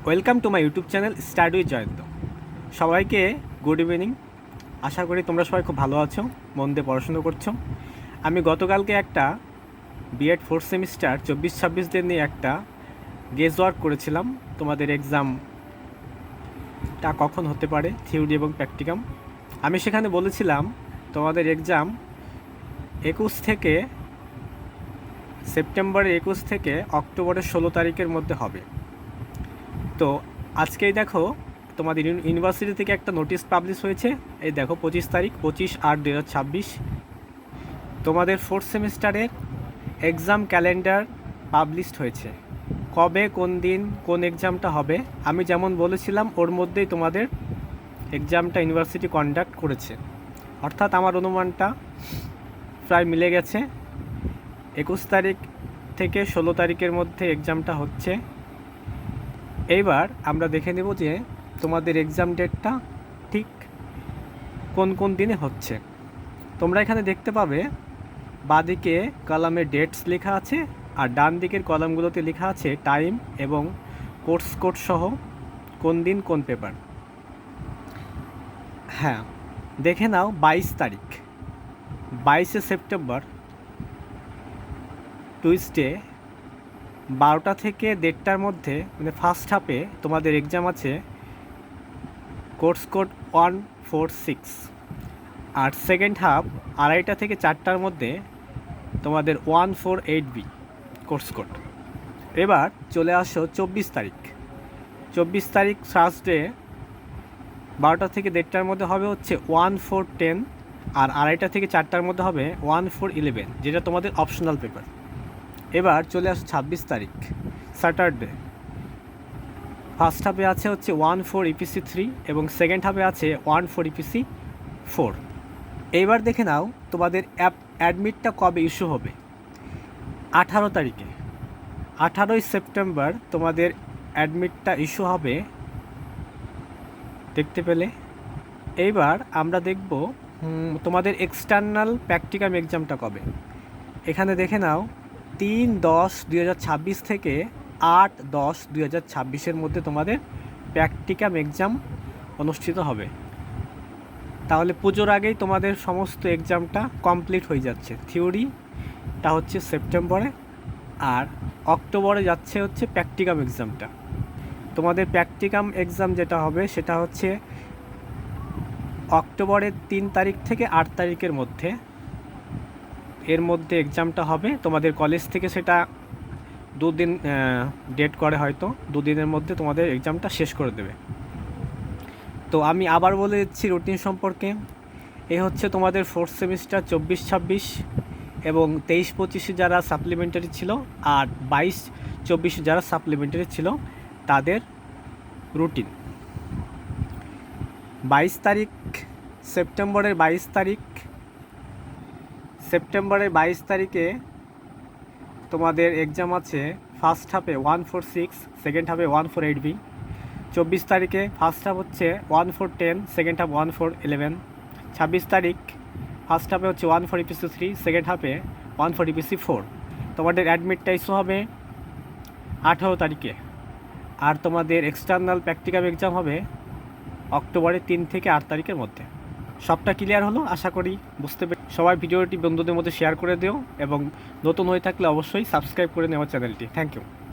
Welcome to my YouTube channel start with Jayanta. সবাইকে good evening. আশা করি তোমরা সবাই খুব ভালো আছো, মন দিয়ে পড়াশুনো করছো। আমি গতকালকে একটা বিএড ফোর্থ সেমিস্টার 24-26দের নিয়ে একটা গেস ওয়ার্ক করেছিলাম। তোমাদের এক্সামটা কখন হতে পারে, থিওরি এবং প্র্যাকটিকাম। আমি সেখানে বলেছিলাম তোমাদের এক্সাম 21 থেকে সেপ্টেম্বরের 21 থেকে অক্টোবরের 16 তারিখের মধ্যে হবে। তো আজকেই দেখো তোমাদের ইউনিভার্সিটি থেকে একটা নোটিশ পাবলিশ হয়েছে। এই দেখো 25 তারিখ, 25/8/2026 তোমাদের ফোর্থ সেমিস্টারের এক্সাম ক্যালেন্ডার পাবলিশড হয়েছে। কবে, কোন দিন, কোন এক্সামটা হবে আমি যেমন বলেছিলাম ওর মধ্যেই তোমাদের এক্সামটা ইউনিভার্সিটি কন্ডাক্ট করেছে। অর্থাৎ আমার অনুমানটা প্রায় মিলে গেছে। 21 তারিখ থেকে 16 তারিখের মধ্যে এক্সামটা হচ্ছে। এইবার আমরা দেখে নেব যে তোমাদের এক্সাম ডেটটা ঠিক কোন কোন দিনে হচ্ছে। তোমরা এখানে দেখতে পাবে বাঁদিকে কলামে ডেটস লেখা আছে, আর ডান দিকের কলামগুলোতে লেখা আছে টাইম এবং কোর্স কোড সহ কোন দিন কোন পেপার। হ্যাঁ, দেখে নাও 22 তারিখ, 22শে সেপ্টেম্বর টুইসডে 12টা থেকে 1:30টার মধ্যে, মানে ফার্স্ট হাফে তোমাদের এক্সাম আছে কোর্স কোড 146, আর সেকেন্ড হাফ 2:30 থেকে 4টার মধ্যে তোমাদের 148B কোর্স কোড। এবার চলে আসো 24 তারিখ। 24 তারিখ থার্সডে 12টা থেকে 1:30টার মধ্যে হবে হচ্ছে 1410, আর 2:30 থেকে 4টার মধ্যে হবে 1411, যেটা তোমাদের অপশনাল পেপার। এবার চলে আসো 26 তারিখ স্যাটারডে। ফার্স্ট হাফে আছে হচ্ছে 14 EPC 3 এবং সেকেন্ড হাফে আছে 14 EPC 4। এইবার দেখে নাও তোমাদের অ্যাডমিটটা কবে ইস্যু হবে। 18 তারিখে, 18ই সেপ্টেম্বর তোমাদের অ্যাডমিটটা ইস্যু হবে, দেখতে পেলে। এইবার আমরা দেখব তোমাদের এক্সটার্নাল প্র্যাকটিকাম এক্সামটা কবে। এখানে দেখে নাও 3/10/2026 থেকে 8/10/2026 মধ্যে তোমাদের প্র্যাকটিকাম এক্সাম অনুষ্ঠিত হবে। তাহলে পুজোর আগেই তোমাদের সমস্ত এক্সামটা কমপ্লিট হয়ে যাচ্ছে। থিওরিটা হচ্ছে সেপ্টেম্বরে, আর অক্টোবরে যাচ্ছে হচ্ছে প্র্যাকটিকাম এক্সামটা। তোমাদের প্র্যাকটিকাম এক্সাম যেটা হবে সেটা হচ্ছে অক্টোবরের 3 তারিখ থেকে 8 তারিখের মধ্যে, এর মধ্যে এক্সামটা হবে। তোমাদের কলেজ থেকে সেটা 2 দিন ডেট করে, হয়তো 2 দিনের মধ্যে তোমাদের এক্সামটা শেষ করে দেবে। তো আমি আবার বলে দিচ্ছি রুটিন সম্পর্কে। এ হচ্ছে তোমাদের ফোর্থ সেমিস্টার 24-26 এবং 23-25 যারা সাপ্লিমেন্টারি ছিল, আর 22-24 যারা সাপ্লিমেন্টারি ছিল তাদের রুটিন। 22 তারিখ সেপ্টেম্বরের 22 তারিখ, সেপ্টেম্বরের 22 তারিখে তোমাদের এক্সাম আছে ফার্স্ট হাফে 146, সেকেন্ড হাফে 148B। 24 তারিখে ফার্স্ট হাফ হচ্ছে 1410, সেকেন্ড হাফ 1411। 26 তারিখ ফার্স্ট হাফে হচ্ছে 14 EPC 3, সেকেন্ড হাফে 14 EPC 4। তোমাদের অ্যাডমিটটা ইস্যু হবে 18 তারিখে, আর তোমাদের এক্সটার্নাল প্র্যাকটিক্যাল এক্সাম হবে অক্টোবরের 3 থেকে 8 তারিখের মধ্যে। সবটা ক্লিয়ার হলো আশা করি, বুঝতে পেরে সবাই ভিডিওটি বন্ধুদের মধ্যে শেয়ার করে দিও, এবং নতুন হয়ে থাকলে অবশ্যই সাবস্ক্রাইব করে নেওয়া চ্যানেলটি। Thank you.